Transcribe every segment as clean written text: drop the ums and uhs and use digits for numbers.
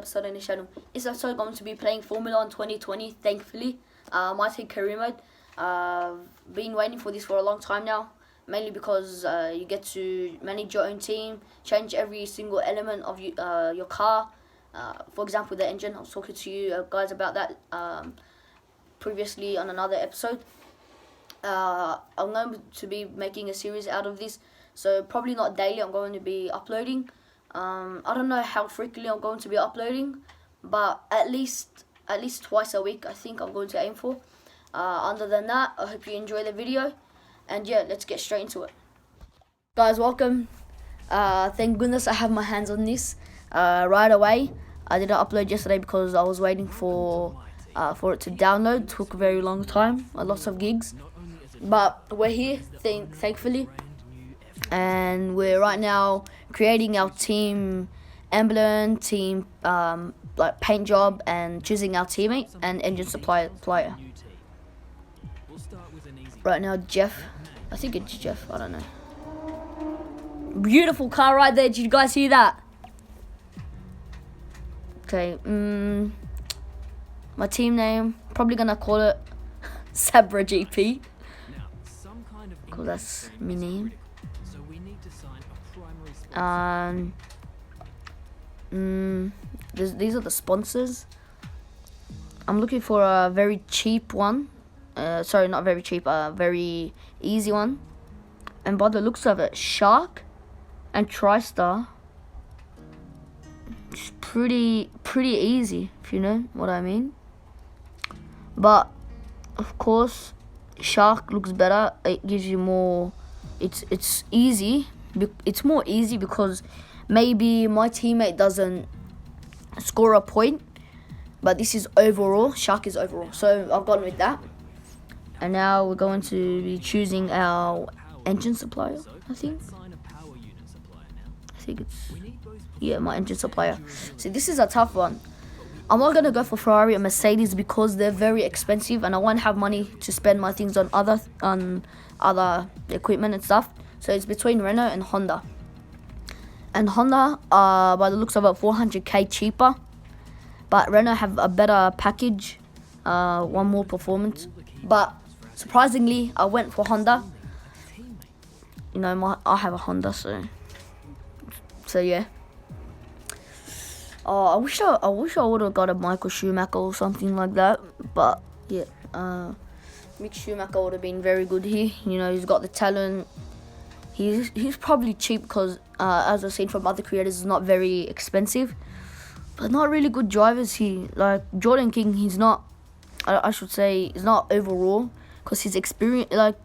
episode on the channel. This episode I'm going to be playing Formula 1 2020, thankfully. MyTeam career mode. Been waiting for this for a long time now, mainly because you get to manage your own team, change every single element of your car. For example, the engine. I was talking to you guys about that previously on another episode. I'm going to be making a series out of this, so probably not daily. I'm going to be uploading. I don't know how frequently I'm going to be uploading, but at least twice a week I think I'm going to aim for. Other than that, I hope you enjoy the video, and yeah, let's get straight into it. Guys, welcome. Thank goodness I have my hands on this right away. I didn't upload yesterday because I was waiting for it to download. It took a very long time, lots of gigs, but we're here, thankfully. And we're right now creating our team emblem, team like paint job, and choosing our teammate and engine supplier. Right now, Jeff. I think it's Jeff. I don't know. Beautiful car right there. Did you guys see that? Okay. My team name, probably gonna call it Sabra GP, because that's my name. These are the sponsors. I'm looking for a very cheap one. Sorry, not very cheap, a very easy one. And by the looks of it, Shark and TriStar. It's pretty easy, if you know what I mean. But of course, Shark looks better. It gives you more. It's easy. It's more easy because maybe my teammate doesn't score a point, but this is overall. Shark is overall, so I've gone with that. And now we're going to be choosing our engine supplier. I think it's my engine supplier. See, this is a tough one. I'm not gonna go for Ferrari and Mercedes because they're very expensive, and I won't have money to spend my things on other equipment and stuff. So it's between Renault and Honda. And Honda, by the looks of it, 400k cheaper. But Renault have a better package, one more performance. But surprisingly, I went for Honda. You know, I have a Honda, so yeah. I wish I would have got a Michael Schumacher or something like that. But yeah, Mick Schumacher would have been very good here. You know, he's got the talent. He's probably cheap because, as I've seen from other creators, is not very expensive, but not really good drivers here. Like Jordan King, he's not. I should say he's not overall because his experience, like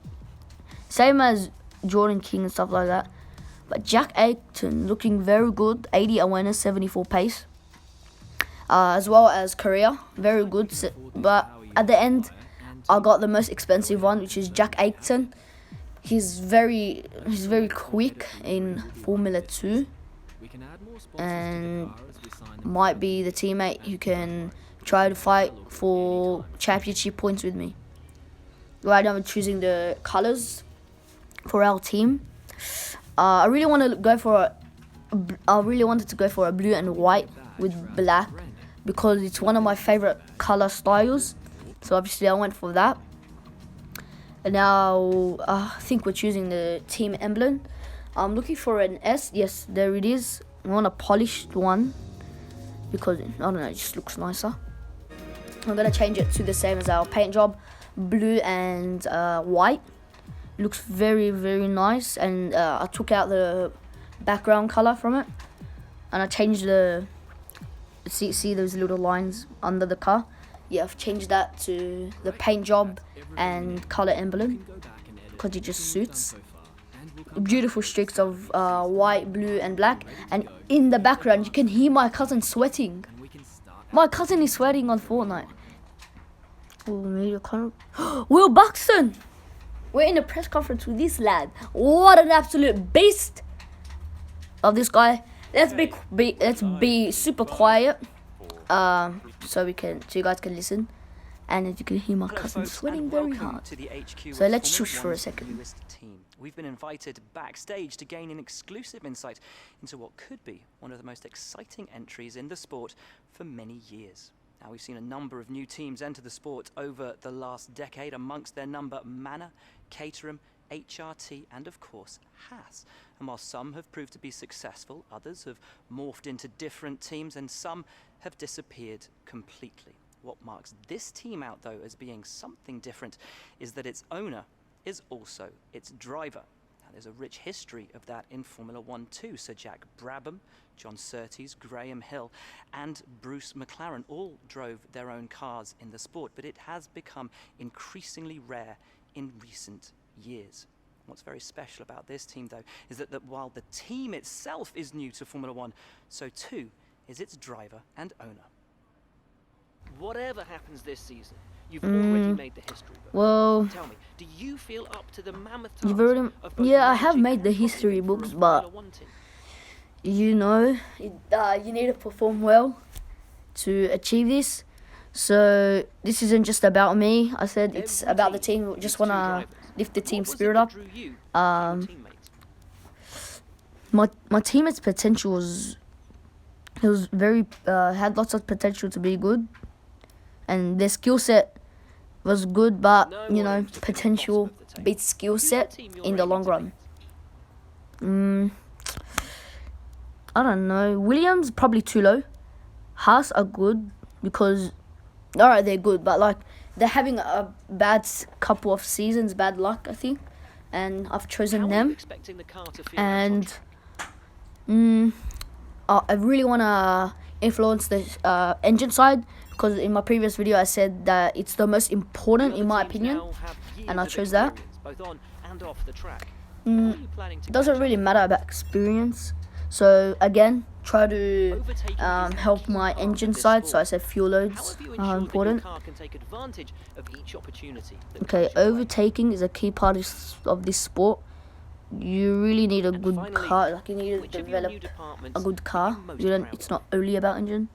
same as Jordan King and stuff like that. But Jack Aitken looking very good, 80 awareness, 74 pace, as well as Korea, very good. But at the end, I got the most expensive one, which is Jack Aitken. He's very quick in Formula 2, and might be the teammate who can try to fight for championship points with me. Right now, I'm choosing the colors for our team. I really wanted to go for a blue and white with black because it's one of my favorite color styles. So obviously, I went for that. And now I think we're choosing the team emblem. I'm looking for an S. Yes, there it is. I want a polished one because, I don't know, it just looks nicer. I'm going to change it to the same as our paint job, blue and white. It looks very nice. And I took out the background color from it, and I changed see those little lines under the car. Yeah, I've changed that to the paint job and color emblem because it just suits. Beautiful streaks of white, blue, and black. And in the background, you can hear my cousin sweating. My cousin is sweating on Fortnite. Will Buxton! We're in a press conference with this lad. What an absolute beast! Love this guy. Let's be super quiet. So you guys can listen, and as you can hear my cousin sweating very hard. So let's shush for a second. We've been invited backstage to gain an exclusive insight into what could be one of the most exciting entries in the sport for many years. Now, we've seen a number of new teams enter the sport over the last decade, amongst their number Manor, Caterham, HRT and of course Haas. And while some have proved to be successful, others have morphed into different teams and some have disappeared completely. What marks this team out though as being something different is that its owner is also its driver. Now, there's a rich history of that in Formula 1 too. Sir Jack Brabham, John Surtees, Graham Hill and Bruce McLaren all drove their own cars in the sport, but it has become increasingly rare in recent years. What's very special about this team though is that while the team itself is new to Formula 1, so too is its driver and owner. Whatever happens this season, you've already made the history book. Well, tell me, do you feel up to the mammoth task you've already, of both yeah, I have managing made the and history driving for a books, Formula but 1 team? you know, you need to perform well to achieve this. So this isn't just about me. I said it's Every about the team team. We needs just two want to drivers. lift the What team was it spirit that up. drew you to your teammates? My teammates' potential was, it was very had lots of potential to be good, and their skill set was good, but No you one know, aims to be the potential bottom of the table. beats skill Who's the set team you're in the aiming long to run. beat? I don't know. Williams probably too low. Haas are good because, alright, they're good, but like they're having a bad couple of seasons, bad luck, I think, and I've chosen How are you them. expecting the car to feel And out on track? I really want to influence the engine side, because in my previous video I said that it's the most important The in other my teams opinion, now have years and I of chose that. experience, both on and off the track. How are you planning to Doesn't catch really up? matter about experience. So again, try to Overtaking is a help key my part of engine this side. So I sport. said fuel How loads have you are ensured that your important. car can take advantage of each opportunity that Okay, comes your way? overtaking is a key part of this sport. You really need a And good finally, car. Like you need to which of your develop new departments a good are car. you most You don't. proud It's of? not only about engine.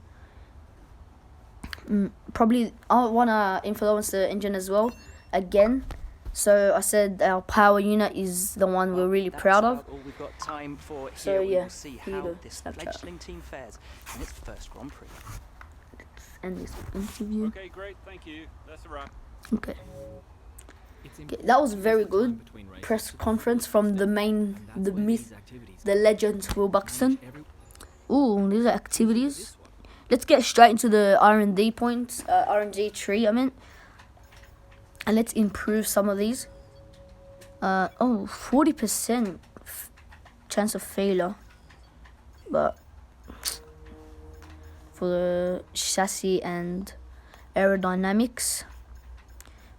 Probably I wanna influence the engine as well. Again, so I said our power unit is the one we're really That's proud of. about all we've got time for So, here. We yeah, will see here you how go, this Snapchat. fledgling team fares in its first Grand Prix. End this interview. Okay, great, thank you. That's a wrap. Okay. That was very good press conference from the myth, the legend Will Buxton. Ooh, these are activities. Let's get straight into the R&D points, R&D tree, I meant. And let's improve some of these. 40% chance of failure. But for the chassis and aerodynamics,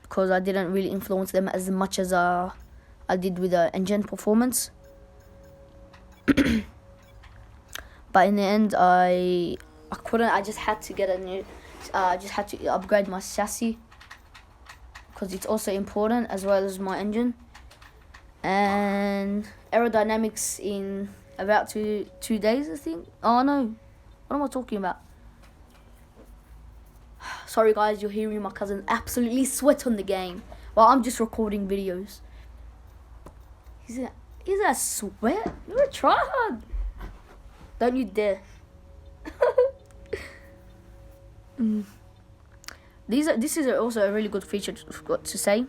because I didn't really influence them as much as I did with the engine performance. But in the end, I couldn't. I just had to get a new. I just had to upgrade my chassis, because it's also important as well as my engine. And aerodynamics in about two days, I think. Oh no, what am I talking about? Sorry guys, you're hearing my cousin absolutely sweat on the game while I'm just recording videos. Is that sweat? You're a tryhard. Don't you dare. This is also a really good feature to say.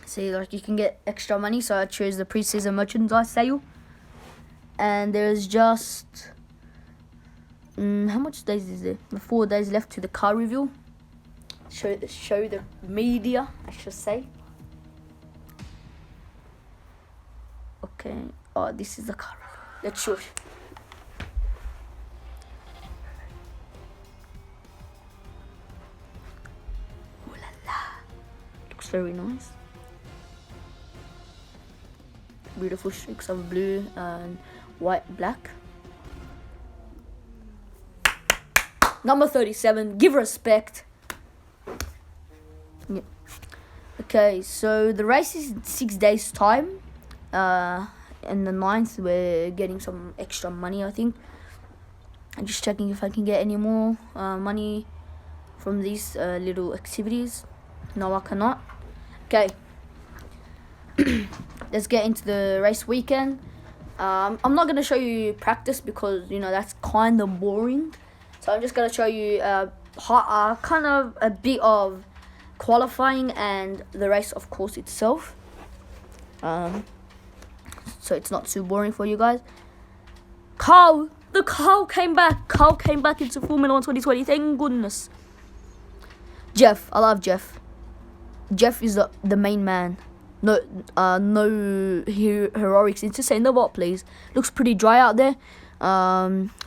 See, like you can get extra money, so I chose the pre-season merchandise sale. And there's just how much days is there? 4 days left to the car reveal. Show the media, I should say. Okay. Oh, this is the car reveal. Let's show. Ooh la la. Looks very nice. Beautiful streaks of blue and white, black. Number 37, give respect. Yeah. Okay, so the race is in 6 days' time. And the 9th, we're getting some extra money, I think. I'm just checking if I can get any more money from these little activities. No, I cannot. Okay. let's get into the race weekend. I'm not going to show you practice because, you know, that's kind of boring. So I'm just going to show you kind of a bit of qualifying and the race, of course, itself. So it's not too boring for you guys. The Carl came back. Carl came back into Formula 1 2020. Thank goodness. Jeff, I love Jeff. Jeff is the main man. No heroics into saying the what, please. Looks pretty dry out there.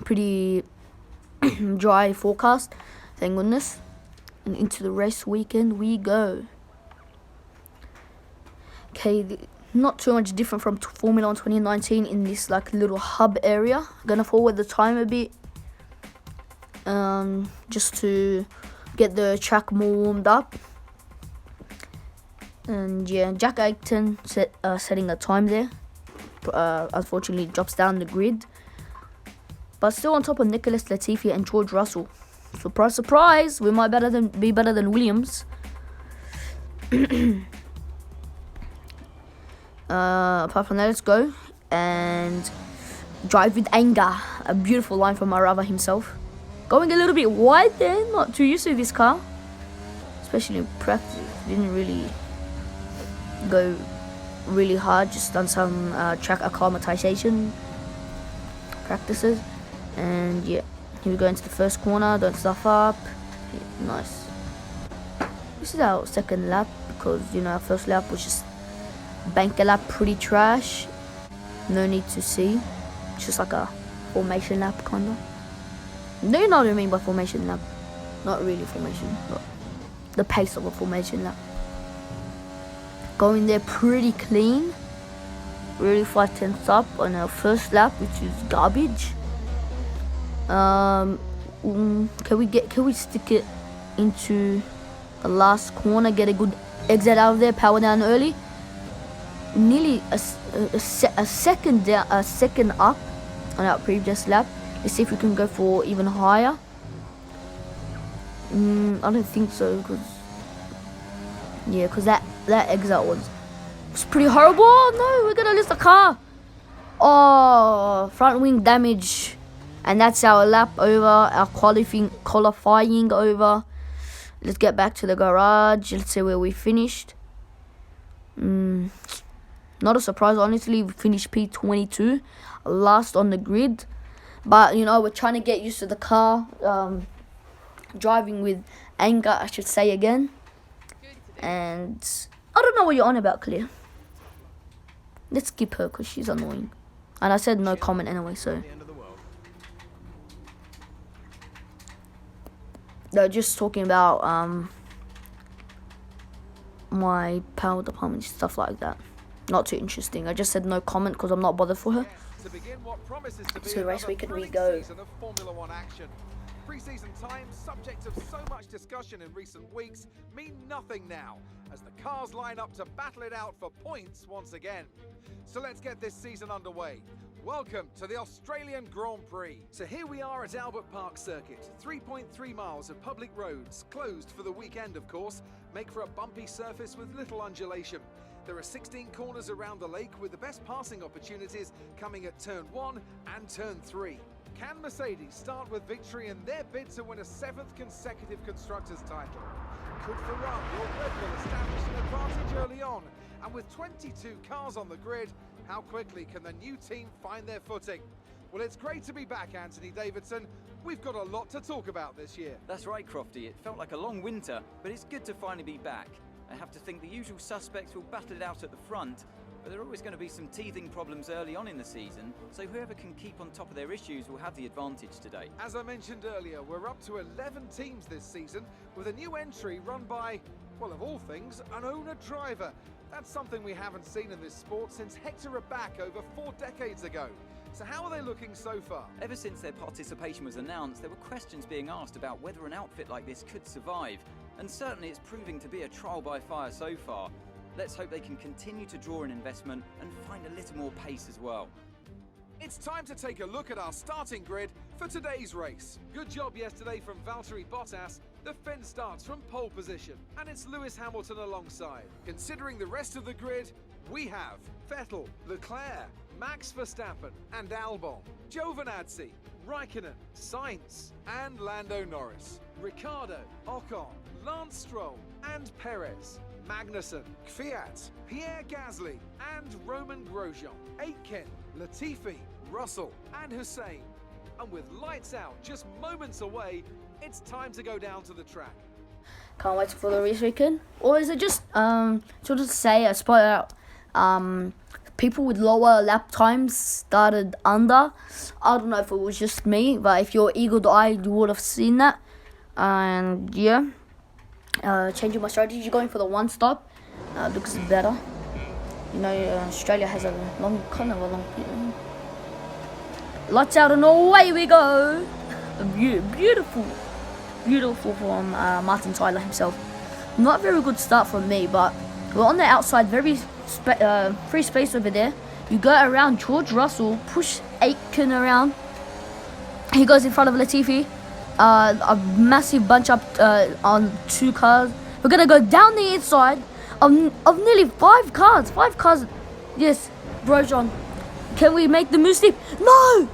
Pretty dry forecast. Thank goodness. And into the race weekend we go. Okay, not too much different from Formula 1 2019 in this like little hub area. Gonna forward the time a bit, just to get the track more warmed up. And yeah, Jack Aiken setting a time there. Unfortunately, drops down the grid, but still on top of Nicholas Latifi and George Russell. Surprise, surprise! We might be better than Williams. Apart from that, let's go and drive with anger. A beautiful line from Arava himself. Going a little bit wide there, not too used to this car, especially in practice. Didn't really go really hard, just done some track acclimatization practices. And yeah, here we go into the first corner, don't stuff up. Yeah, nice. This is our second lap because, you know, our first lap was just banker lap, pretty trash. No need to see. It's just like a formation lap, kinda. Do you know what I mean by formation lap? Not really formation, but the pace of a formation lap. Going there pretty clean. Really 5/10 up on our first lap, which is garbage. Can we stick it into the last corner? Get a good exit out of there. Power down early. Nearly a second down, a second up on our previous lap. Let's see if we can go for even higher. I don't think so, because that exit was pretty horrible. Oh, no, we're gonna lose the car. Oh, front wing damage, and that's our lap over. Our qualifying over. Let's get back to the garage. Let's see where we finished. Not a surprise, honestly. We finished P22, last on the grid. But, you know, we're trying to get used to the car. Driving with anger, I should say again. And I don't know what you're on about, Clear. Let's skip her because she's annoying. And I said no comment anyway, so. They're just talking about my power department, stuff like that. Not too interesting. I just said no comment because I'm not bothered for her. So race weekend we go. Pre-season times, subject of so much discussion in recent weeks, mean nothing now, as the cars line up to battle it out for points once again. So let's get this season underway. Welcome to the Australian Grand Prix. So here we are at Albert Park Circuit. 3.3 miles of public roads, closed for the weekend of course, make for a bumpy surface with little undulation. There are 16 corners around the lake with the best passing opportunities coming at turn 1 and turn 3. Can Mercedes start with victory in their bid to win a 7th consecutive Constructors' title? Could Ferrari or Red Bull establish an advantage early on? And with 22 cars on the grid, how quickly can the new team find their footing? Well, it's great to be back, Anthony Davidson. We've got a lot to talk about this year. That's right, Crofty. It felt like a long winter, but it's good to finally be back. I have to think the usual suspects will battle it out at the front, but there are always going to be some teething problems early on in the season, so whoever can keep on top of their issues will have the advantage today. As I mentioned earlier, we're up to 11 teams this season, with a new entry run by, well, of all things, an owner-driver. That's something we haven't seen in this sport since Hector Raback over 4 decades ago. So how are they looking so far? Ever since their participation was announced, there were questions being asked about whether an outfit like this could survive, and certainly it's proving to be a trial by fire so far. Let's hope they can continue to draw in investment and find a little more pace as well. It's time to take a look at our starting grid for today's race. Good job yesterday from Valtteri Bottas. The Finn starts from pole position, and it's Lewis Hamilton alongside. Considering the rest of the grid, We have Vettel, Leclerc, Max Verstappen and Albon, Giovinazzi, Raikkonen, Sainz and Lando Norris, Ricciardo, Ocon, Lance Stroll and Perez, Magnussen, Kvyat, Pierre Gasly and Roman Grosjean, Aitken, Latifi, Russell and Hussein. And with lights out just moments away, it's time to go down to the track. Can't wait for the race weekend. Or is it just sort of say I spotted out people with lower lap times started under. I don't know if it was just me, but if you're eagle-eyed, you would have seen that. And yeah, changing my strategy, going for the one stop looks better. You know, Australia has a long pit lane. Lights out and away we go. Beautiful from Martin Tyler himself. Not a very good start from me, but we're on the outside, very free space over there. You go around George Russell, push Aitken around. He goes in front of Latifi. A massive bunch up on 2 cars. We're gonna go down the inside of nearly 5 cars. 5 cars. Yes, Grosjean. Can we make the move, Steve? No!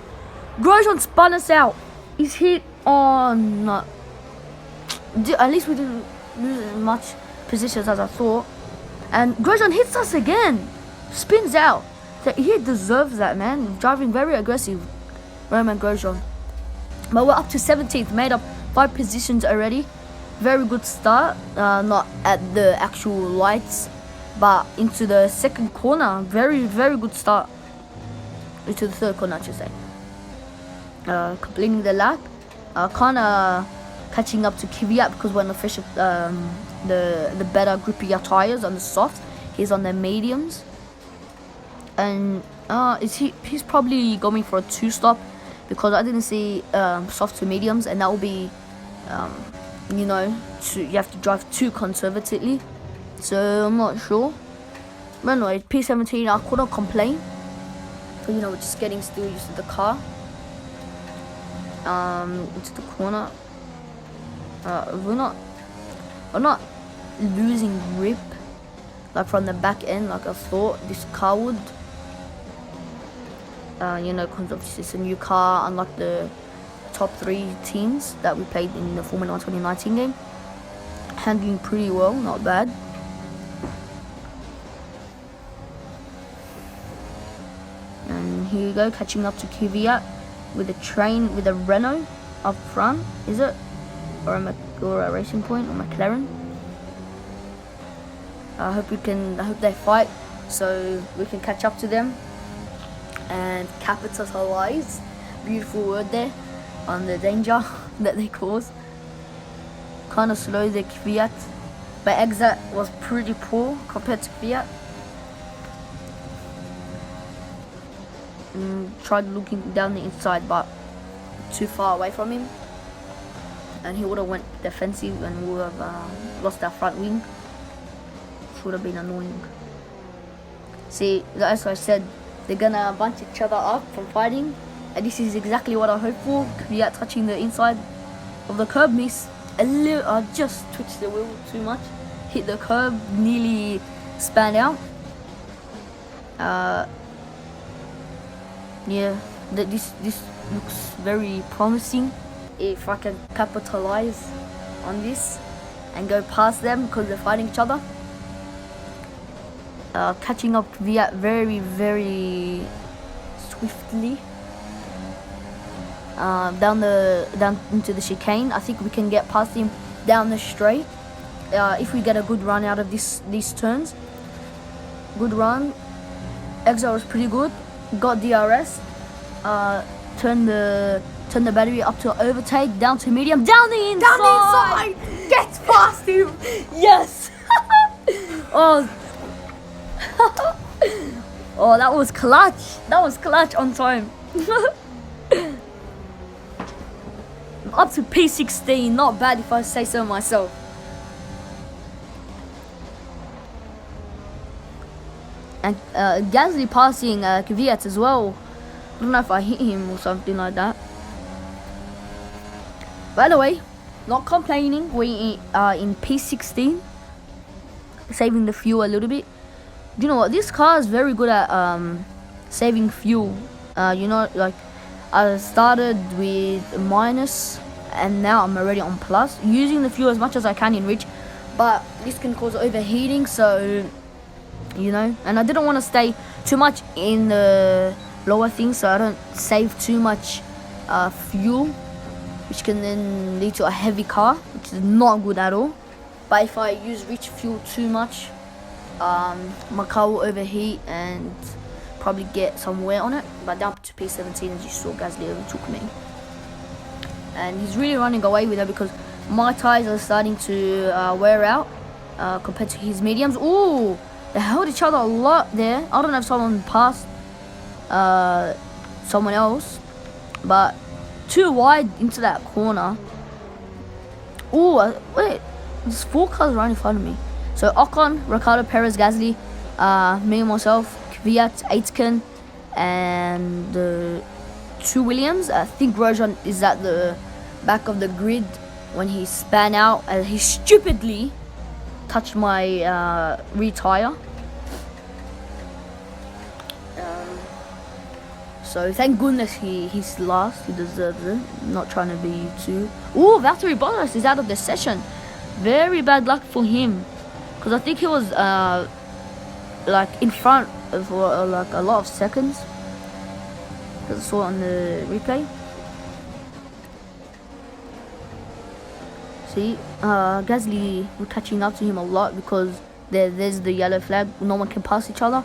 Grosjean spun us out. He's hit on. At least we didn't lose as much positions as I thought. And Grosjean hits us again. Spins out. So he deserves that, man. Driving very aggressive, Roman Grosjean. But we're up to 17th, made up 5 positions already. Very good start. Not at the actual lights, but into the second corner. Very good start. Into the third corner, I should say. Completing the lap. Kind of catching up to Kvyat because we're on the fresh, the better grippier tires on the softs. He's on the mediums. And he's probably going for a 2-stop because I didn't see soft to mediums, and that will be you know, you have to drive too conservatively, so I'm not sure. But anyway, P17, I couldn't complain, so you know, we're just getting still used to the car. Into the corner. We're not losing grip like from the back end like I thought this car would. You know, because obviously it's a new car, unlike the top 3 teams that we played in the Formula 1 2019 game. Handling pretty well, not bad. And here you go, catching up to Kvyat with a Renault up front, is it? Or a Racing Point or McLaren. I hope they fight so we can catch up to them and capitalize. Beautiful word there on the danger that they cause. Kind of slow the Kvyat, but exit was pretty poor compared to Kvyat. Tried looking down the inside, but too far away from him, and he would have went defensive and we would have lost our front wing. Which would have been annoying. See, as I said, they're gonna bunch each other up from fighting, and this is exactly what I hope for. Kvyat touching the inside of the curb, missed a little. I just twitched the wheel too much, hit the curb, nearly span out. Yeah, this looks very promising. If I can capitalize on this and go past them because they're fighting each other. Catching up Kvyat very swiftly. Down into the chicane. I think we can get past him down the straight if we get a good run out of these turns. Good run. Exit was pretty good. Got DRS. Turn the battery up to overtake, down to medium, down the inside. Gets past him. Yes. Oh, that was clutch. That was clutch on time. Up to P16, not bad if I say so myself. And Gasly passing Kvyat as well. I don't know if I hit him or something like that. By the way, not complaining. We are in P16, saving the fuel a little bit. you know what? This car is very good at saving fuel. You know, like I started with minus, and now I'm already on plus, using the fuel as much as I can in reach. But this can cause overheating, so you know. And I didn't want to stay too much in the lower things, so I don't save too much fuel, which can then lead to a heavy car, which is not good at all. But if I use rich fuel too much, my car will overheat and probably get some wear on it. But down to P17, as you saw, Gasly overtook me, and he's really running away with it because my tires are starting to wear out compared to his mediums. Ooh, they held each other a lot there. I don't know if someone passed someone else, but too wide into that corner. Ooh, wait, there's 4 cars right in front of me. So Ocon, Ricardo, Perez, Gasly, me and myself, Kvyat, Aitken, and the 2 Williams. I think Grosjean is at the back of the grid when he span out, and he stupidly touched my rear tire. So thank goodness he's last. He deserves it. I'm not trying to be too. Ooh, Valtteri Bottas is out of the session. Very bad luck for him, because I think he was like in front for like a lot of seconds. Because I saw it on the replay. See, Gasly, we're catching up to him a lot because there's the yellow flag. No one can pass each other.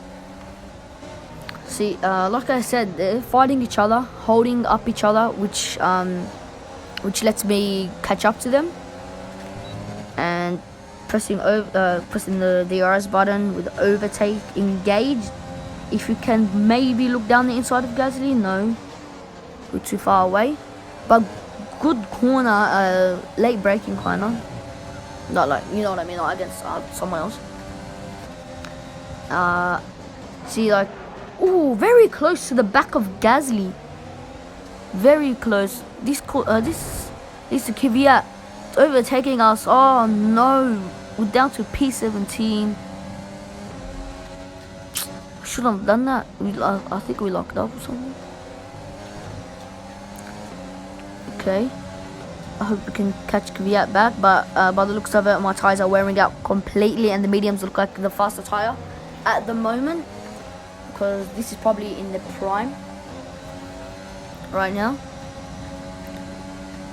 See, like I said, they're fighting each other, holding up each other, which lets me catch up to them. And pressing the DRS button with overtake engaged. If you can maybe look down the inside of Gasly, no, we're too far away. But good corner, late braking corner. Not like, you know what I mean, not against someone else. See, like, ooh, very close to the back of Gasly. Very close. This is the Kvyat overtaking us. Oh no, we're down to P17. Shouldn't have done that. I think we locked up or something. Okay, I hope we can catch Kvyat back, but by the looks of it, my tires are wearing out completely, and the mediums look like the faster tire at the moment, because this is probably in the prime right now.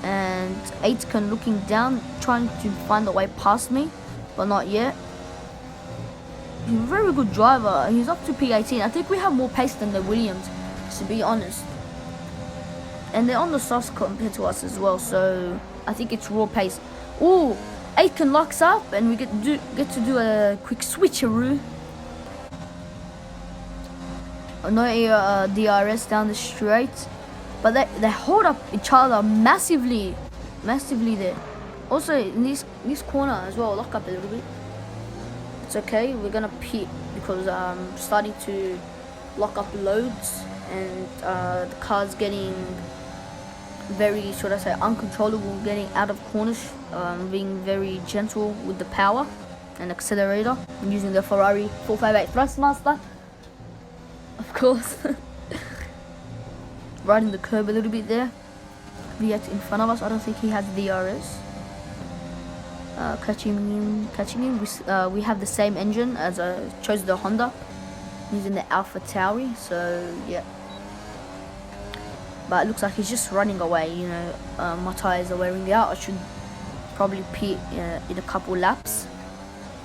And Aitken looking down, trying to find a way past me, but not yet. He's a very good driver. He's up to P18. I think we have more pace than the Williams, to be honest. And they're on the softs compared to us as well, so I think it's raw pace. Ooh, Aitken locks up, and we get to do a quick switcheroo. No DRS down the straight, but they hold up each other massively there. Also in this corner as well, lock up a little bit. It's okay, we're gonna pit because I'm starting to lock up loads, and the car's getting very, should I say, uncontrollable, getting out of corners, being very gentle with the power and accelerator. I'm using the Ferrari 458 Thrustmaster, of course. Riding the curb a little bit there. Kvyat in front of us, I don't think he has DRS. Catching him. We have the same engine as I chose the Honda, using the Alpha Tauri, so yeah. But it looks like he's just running away, you know. My tires are wearing out. I should probably pit in a couple laps.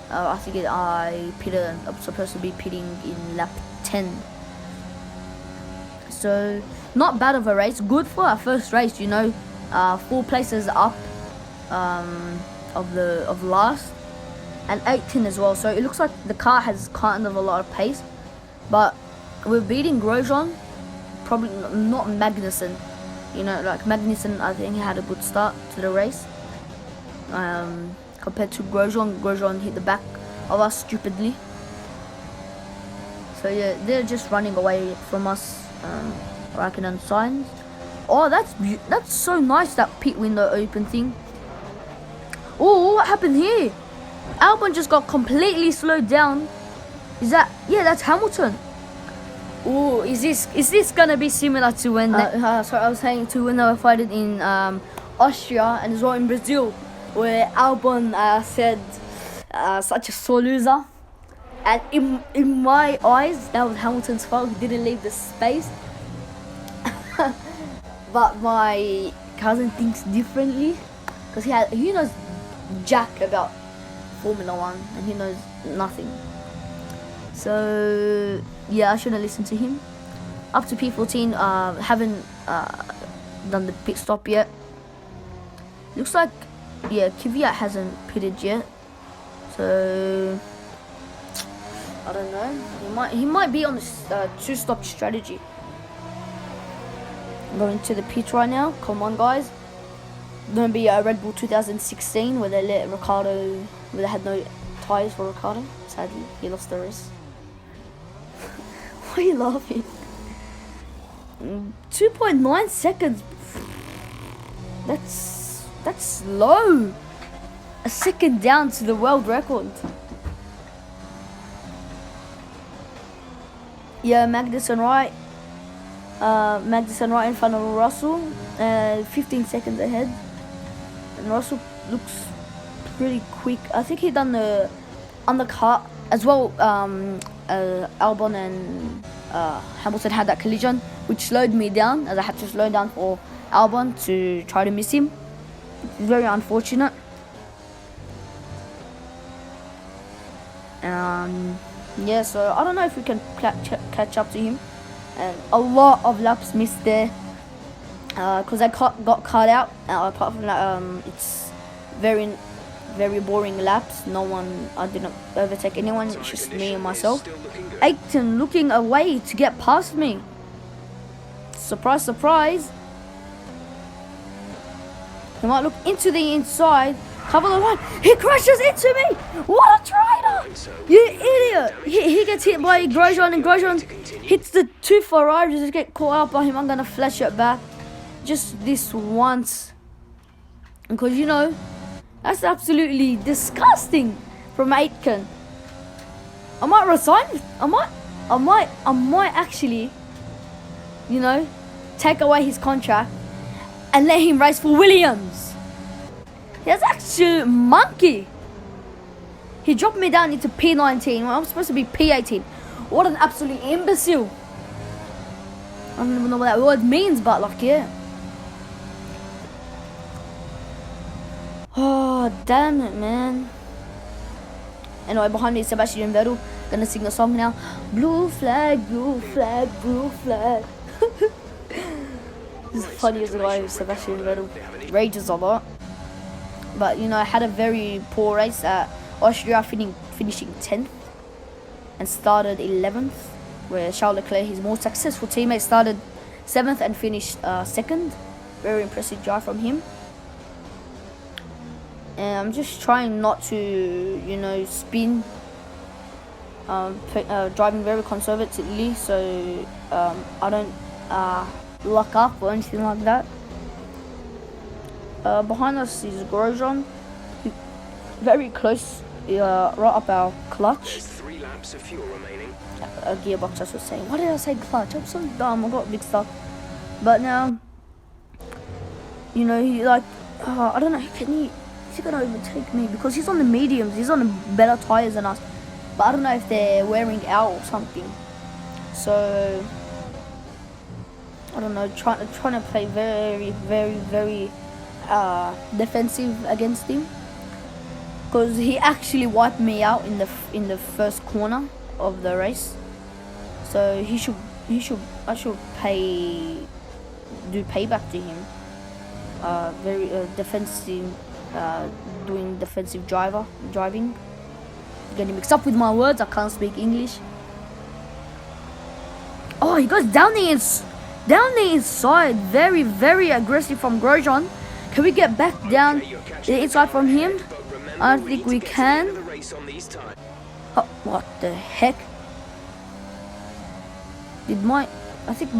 I think I'm supposed to be pitting in lap 10. So not bad of a race. Good for our first race, you know. 4 places up of last, and 18 as well. So it looks like the car has kind of a lot of pace, but we're beating Grosjean. Probably not Magnussen. You know, like Magnussen, I think he had a good start to the race. Compared to Grosjean hit the back of us stupidly. So yeah, they're just running away from us. Raikkonen signs. Oh, that's so nice, that pit window open thing. Oh, what happened here? Albon just got completely slowed down Is that? Yeah, that's Hamilton. Oh, is this gonna be similar to when? Sorry, I was saying to when they were fighting in Austria and as well in Brazil, where Albon said such a sore loser, and in my eyes that was Hamilton's fault. He didn't leave the space, but my cousin thinks differently because he knows jack about Formula One and he knows nothing. So yeah, I shouldn't listen to him. Up to P14, haven't done the pit stop yet. Looks like, yeah, Kvyat hasn't pitted yet. So I don't know. He might be on the two-stop strategy. I'm going to the pit right now. Come on, guys. Going to be a Red Bull 2016 where they let Ricardo, where they had no tires for Ricardo. Sadly, he lost the race. Why are you laughing? 2.9 seconds. That's low. A second down to the world record. Yeah, Magnussen right. Magnussen right in front of Russell. 15 seconds ahead. And Russell looks pretty quick. I think he done the undercut as well. Albon and Hamilton had that collision, which slowed me down, as I had to slow down for Albon to try to miss him. It's very unfortunate. Yeah, so I don't know if we can catch up to him. And a lot of laps missed there because I got cut out. Apart from that, it's very boring laps. I didn't overtake anyone. It's just me and myself. Ayrton looking away to get past me. Surprise, surprise. He might look into the inside. Cover the line. He crashes into me. What a traitor! You idiot! He gets hit by Grosjean, and Grosjean hits the two Ferraris. Just get caught up by him. I'm gonna flash it back. Just this once. Because you know, that's absolutely disgusting from Aitken. I might resign. I might actually, you know, take away his contract and let him race for Williams. He's actually monkey. He dropped me down into P19 when I'm supposed to be P18. What an absolute imbecile. I don't even know what that word means, but like, yeah. Oh, damn it, man. Anyway, behind me is Sebastian Vettel. Gonna sing the song now. Blue flag, blue flag, blue flag. This is funny as the guy, Sebastian Vettel. Rages a lot. But, you know, I had a very poor race at Austria, finishing 10th. And started 11th. Where Charles Leclerc, his more successful teammate, started 7th and finished 2nd. Very impressive drive from him. And I'm just trying not to, you know, spin. Driving very conservatively, so I don't lock up or anything like that. Behind us is Grosjean, very close, right up our clutch. There's 3 laps of fuel remaining. Gearbox, I was saying. Why did I say clutch? I'm so dumb. I got big stuff. But now, you know, he like, I don't know. Is he gonna overtake me? Because he's on the mediums. He's on the better tires than us. But I don't know if they're wearing out or something. So I don't know. Trying to play very, very, very defensive against him, because he actually wiped me out in the first corner of the race. So I should do payback to him. Very defensive, doing defensive driving. Getting mixed up with my words. I can't speak English. Oh, he goes down the inside. Very, very aggressive from Grosjean. Can we get back down the inside from him? I don't think we can. Oh, what the heck? I think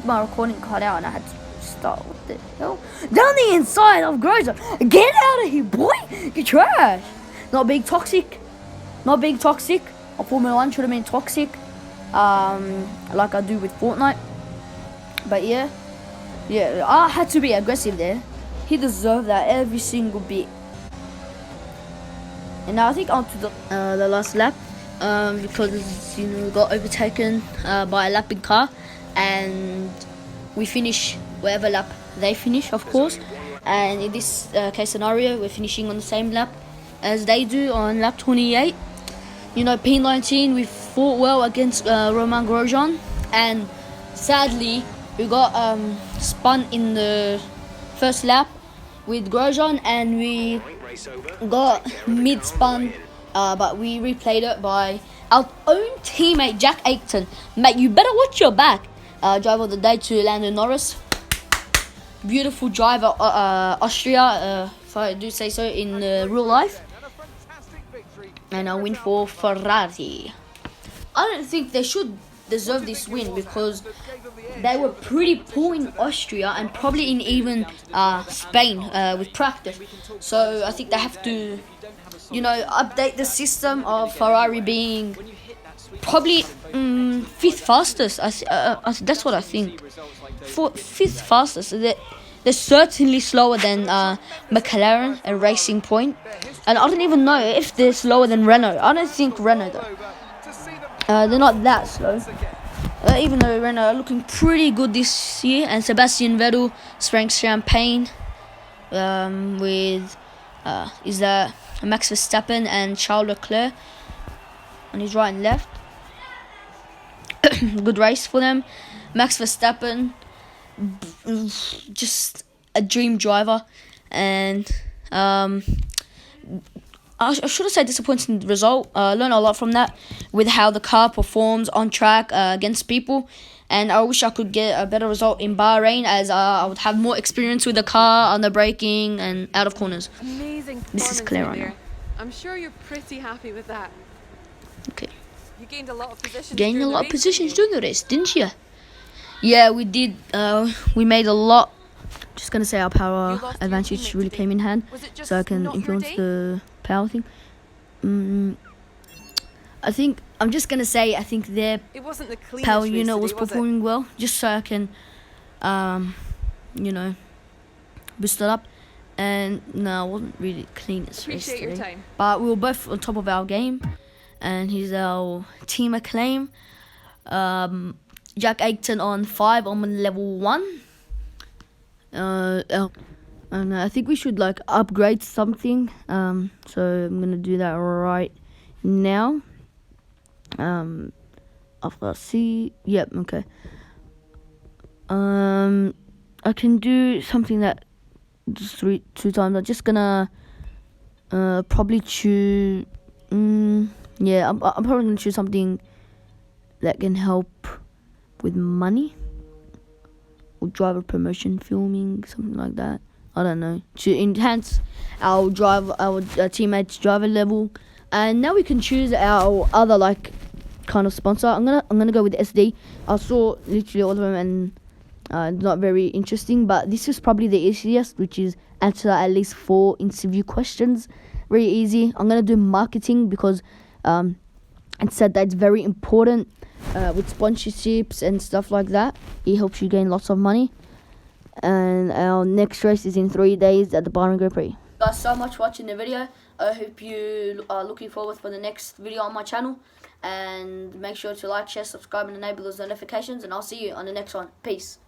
my recording cut out and I had to start. What the hell? Down the inside of Grosjean. Get out of here, boy. You trash. Not being toxic. Formula 1 should have been toxic, like I do with Fortnite. But yeah, I had to be aggressive there. He deserved that every single bit. And now I think onto the last lap, because we got overtaken by a lapping car, and we finish whatever lap they finish, of course. And in this case scenario, we're finishing on the same lap as they do on lap 28. P19, we fought well against Romain Grosjean, and sadly we got spun in the first lap with Grosjean, and we got mid-spun, but we replayed it by our own teammate Jack Aitken. Mate, you better watch your back. Driver of the day to Lando Norris. Beautiful driver, Austria, if I do say so in real life. And a win for Ferrari. I don't think they should deserve this win because they were pretty poor in Austria and probably in even Spain with practice. So I think they have to, update the system of Ferrari being probably fifth fastest. That's what I think. Fifth fastest. They're certainly slower than McLaren and Racing Point. And I don't even know if they're slower than Renault. I don't think Renault though. They're not that slow. Even though Renault are looking pretty good this year. And Sebastian Vettel sprang champagne with Max Verstappen and Charles Leclerc on his right and left. Good race for them. Max Verstappen, just a dream driver, and I should have said disappointing result. Learned a lot from that with how the car performs on track against people, and I wish I could get a better result in Bahrain, as I would have more experience with the car on the braking and out of corners. Amazing. This is clear on. I'm sure you're pretty happy with that. Okay. You gained a lot of positions. Gained a lot of positions during the race, didn't you? Yeah, we did. We made a lot. Just gonna say our power advantage really came in hand, so I can influence the power thing. I think I'm just gonna say I think their power unit was performing well, just so I can, boost it up. And no, it wasn't really cleanest race today. But we were both on top of our game, and here's our team acclaim. Jack Aitken on 5 on level 1. And I think we should upgrade something. So I'm gonna do that right now. After C, yep, okay. I can do something that just two times. I'm just gonna probably choose. I'm probably gonna choose something that can help with money or driver promotion, filming, something like that. I don't know, to enhance our teammates' driver level. And now we can choose our other kind of sponsor. I'm gonna go with SD. I saw literally all of them, and not very interesting, but this is probably the easiest, which is answer at least 4 interview questions. Very easy. I'm gonna do marketing because it said that it's very important with sponsorships and stuff like that. It helps you gain lots of money. And our next race is in 3 days at the Bahrain Grand Prix. Guys, so much for watching the video. I hope you are looking forward for the next video on my channel. And make sure to like, share, subscribe, and enable those notifications. And I'll see you on the next one. Peace.